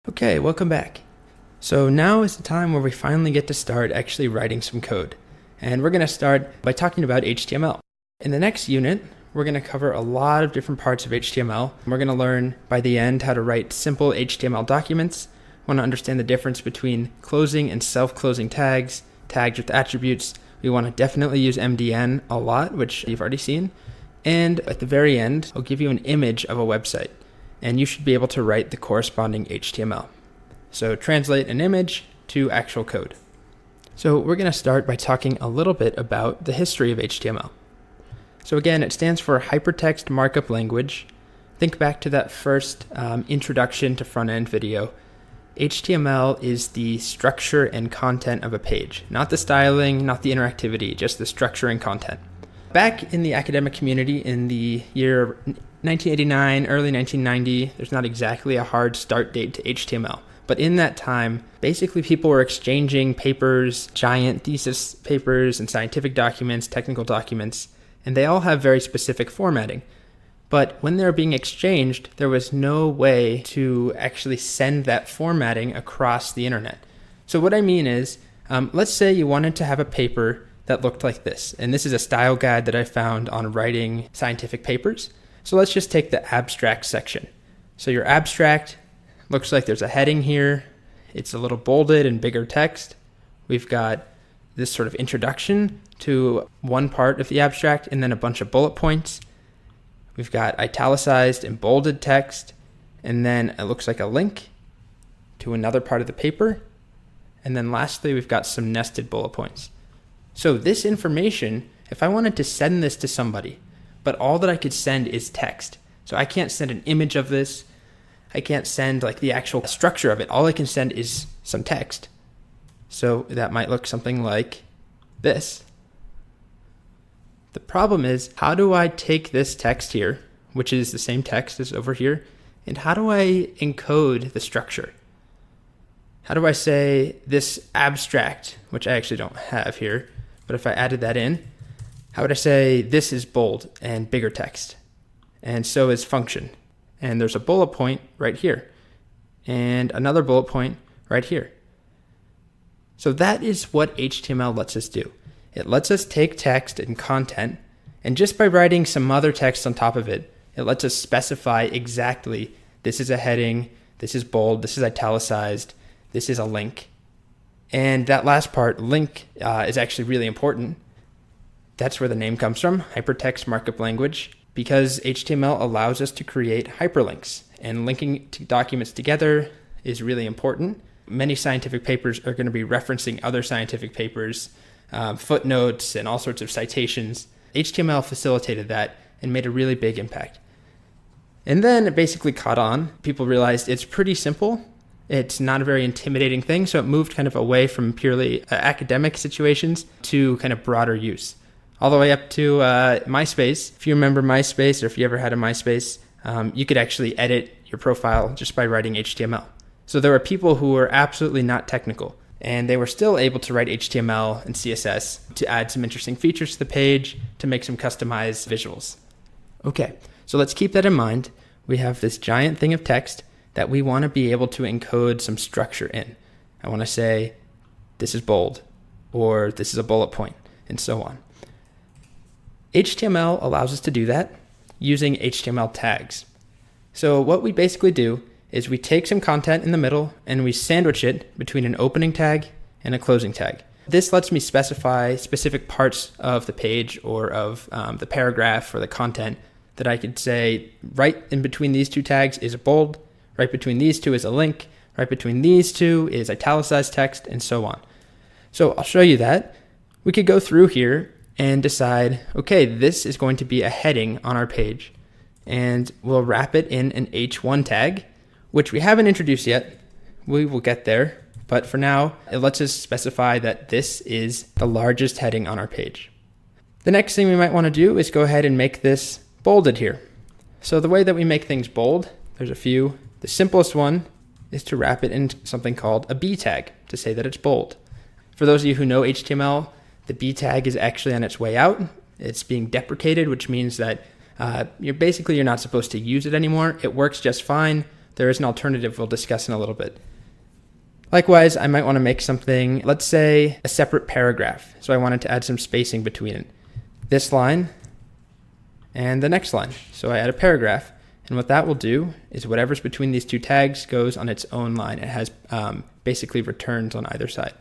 Okay, welcome back. So now is the time where we finally get to start actually writing some code. And we're going to start by talking about HTML. In the next unit, we're going to cover a lot of different parts of HTML. We're going to learn by the end how to write simple HTML documents. We want to understand the difference between closing and self-closing tags, tags with attributes. We want to definitely use MDN a lot, which you've already seen. And at the very end, I'll give you an image of a website, and you should be able to write the corresponding HTML. So translate an image to actual code. So we're going to start by talking a little bit about the history of HTML. So again, it stands for Hypertext Markup Language. Think back to that first introduction to front-end video. HTML is the structure and content of a page, not the styling, not the interactivity, just the structure and content. Back in the academic community in the year 1989, early 1990, there's not exactly a hard start date to HTML. But in that time, basically people were exchanging papers, giant thesis papers and scientific documents, technical documents, and they all have very specific formatting. But when they're being exchanged, there was no way to actually send that formatting across the internet. So what I mean is, let's say you wanted to have a paper that looked like this. And this is a style guide that I found on writing scientific papers. So let's just take the abstract section. So your abstract looks like there's a heading here. It's a little bolded and bigger text. We've got this sort of introduction to one part of the abstract and then a bunch of bullet points. We've got italicized and bolded text, and then it looks like a link to another part of the paper. And then lastly, we've got some nested bullet points. So this information, if I wanted to send this to somebody, but all that I could send is text. So I can't send an image of this. I can't send like the actual structure of it. All I can send is some text. So that might look something like this. The problem is, how do I take this text here, which is the same text as over here, and how do I encode the structure? How do I say this abstract, which I actually don't have here, but if I added that in, how would I say this is bold and bigger text? And so is function. And there's a bullet point right here, and another bullet point right here. So that is what HTML lets us do. It lets us take text and content, and just by writing some other text on top of it, it lets us specify exactly this is a heading, this is bold, this is italicized, this is a link. And that last part, link, is actually really important. That's where the name comes from, Hypertext Markup Language, because HTML allows us to create hyperlinks, and linking documents together is really important. Many scientific papers are going to be referencing other scientific papers, footnotes, and all sorts of citations. HTML facilitated that and made a really big impact. And then it basically caught on. People realized it's pretty simple. It's not a very intimidating thing, so it moved kind of away from purely academic situations to kind of broader use. All the way up to MySpace. If you remember MySpace, or if you ever had a MySpace, you could actually edit your profile just by writing HTML. So there were people who were absolutely not technical, and they were still able to write HTML and CSS to add some interesting features to the page, to make some customized visuals. Okay, so let's keep that in mind. We have this giant thing of text that we want to be able to encode some structure in. I want to say, this is bold, or this is a bullet point, and so on. HTML allows us to do that using HTML tags. So what we basically do is we take some content in the middle and we sandwich it between an opening tag and a closing tag. This lets me specify specific parts of the page or of the paragraph or the content that I could say right in between these two tags is a bold, right between these two is a link, right between these two is italicized text, and so on. So I'll show you that. We could go through here and decide, okay, this is going to be a heading on our page, and we'll wrap it in an H1 tag, which we haven't introduced yet. We will get there, but for now, it lets us specify that this is the largest heading on our page. The next thing we might want to do is go ahead and make this bolded here. So the way that we make things bold, there's a few. The simplest one is to wrap it in something called a B tag to say that it's bold. For those of you who know HTML, the B tag is actually on its way out. It's being deprecated, which means that you're not supposed to use it anymore. It works just fine, there is an alternative we'll discuss in a little bit. Likewise, I might want to make something, let's say, a separate paragraph. So I wanted to add some spacing between it. This line and the next line. So I add a paragraph. And what that will do is whatever's between these two tags goes on its own line. It has basically returns on either side.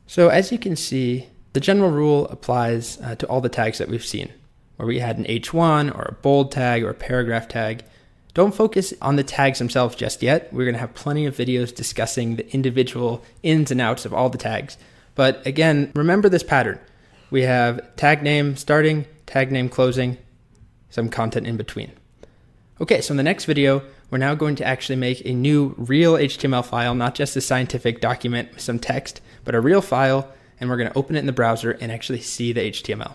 So as you can see, the general rule applies to all the tags that we've seen, where we had an H1 or a bold tag or a paragraph tag. Don't focus on the tags themselves just yet. We're going to have plenty of videos discussing the individual ins and outs of all the tags. But again, remember this pattern. We have tag name starting, tag name closing, some content in between. Okay, so in the next video, we're now going to actually make a new real HTML file, not just a scientific document with some text, but a real file, and we're going to open it in the browser and actually see the HTML.